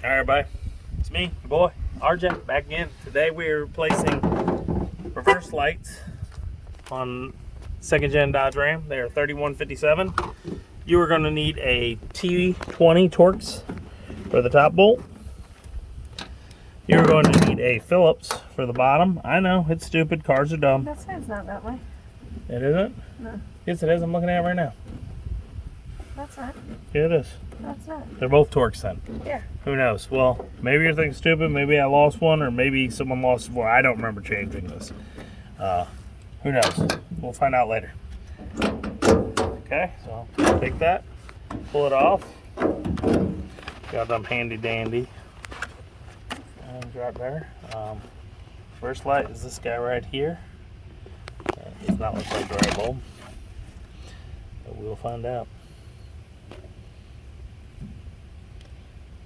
All right, everybody, it's me, your boy, RJ, back again. Today we're replacing reverse lights on second gen Dodge Ram. They are 3157. You are going to need a T20 Torx for the top bolt. You're going to need a Phillips for the bottom. I know, it's stupid, cars are dumb. That side's not that way. It isn't? No. Yes, it is. I'm looking at it right now. That's not. Yeah, it is. That's not. They're both Torx then. Yeah. Who knows? Well, maybe you're thinking stupid. Maybe I lost one, or maybe someone lost four. I don't remember changing this. Who knows? We'll find out later. Okay, so take that, pull it off. Got them handy dandy. And right there. First light is this guy right here. It does not look like the right bulb, but we'll find out.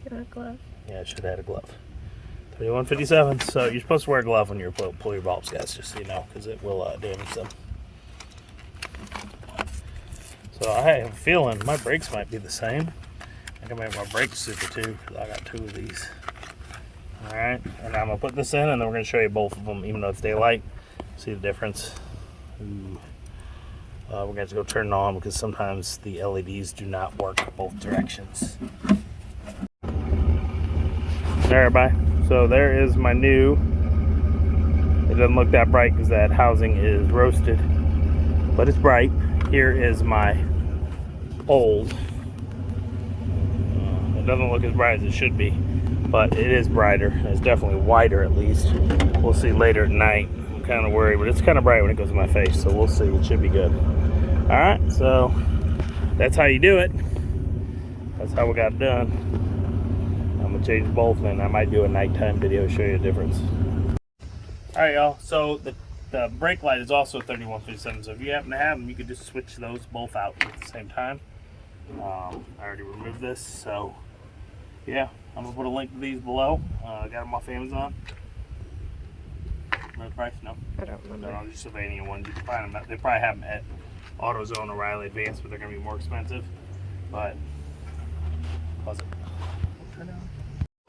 Get a glove. Yeah, it should have had a glove. 3157. So you're supposed to wear a glove when you pull your bulbs, guys, just so you know, because it will damage them. So I have a feeling my brakes might be the same. I can make my brakes super too, because I got two of these. All right, and I'm gonna put this in, and then we're gonna show you both of them, even though it's daylight. See the difference? Ooh. We're gonna have to go turn it on because sometimes the LEDs do not work both directions. There, everybody. So there is my new. It doesn't look that bright because that housing is roasted, but it's bright. Here is my old. It doesn't look as bright as it should be, but it is brighter. It's definitely wider, at least. We'll see later at night. I'm kind of worried, but it's kind of bright when it goes in my face, so we'll see. It should be good. All right, so that's how you do it. That's how we got it done. I'm gonna change both, and I might do a nighttime video to show you the difference. All right, y'all. So the brake light is also 3157. So if you happen to have them, you could just switch those both out at the same time. I already removed this, so yeah, I'm gonna put a link to these below. I got them off Amazon. Remember the price? No. I don't remember. No, just SYLVANIA ones. You can find them. They probably have them at AutoZone or Riley Advanced, but they're gonna be more expensive. But pause it.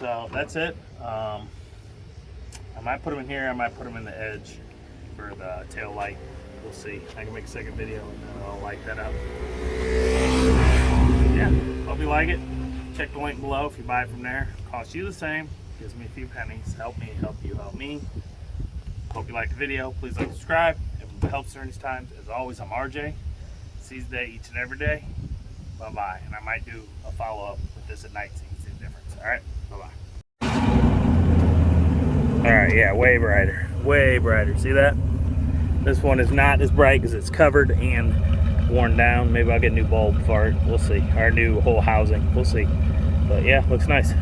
So that's it. I might put them in here. I might put them in the edge for the tail light. We'll see. I can make a second video and then I'll light that up. Yeah, hope you like it. Check the link below if you buy it from there. Costs you the same. Gives me a few pennies. Help me, help you, help me. Hope you like the video. Please like, subscribe. If it helps during these times, as always, I'm RJ. Seize the day each and every day. Bye-bye. And I might do a follow-up with this at night so you can see the difference. All right? Bye-bye. All right, yeah, way brighter. Way brighter. See that? This one is not as bright because it's covered and worn down. Maybe I'll get a new bulb for it. We'll see. Our new whole housing. We'll see. But yeah, looks nice.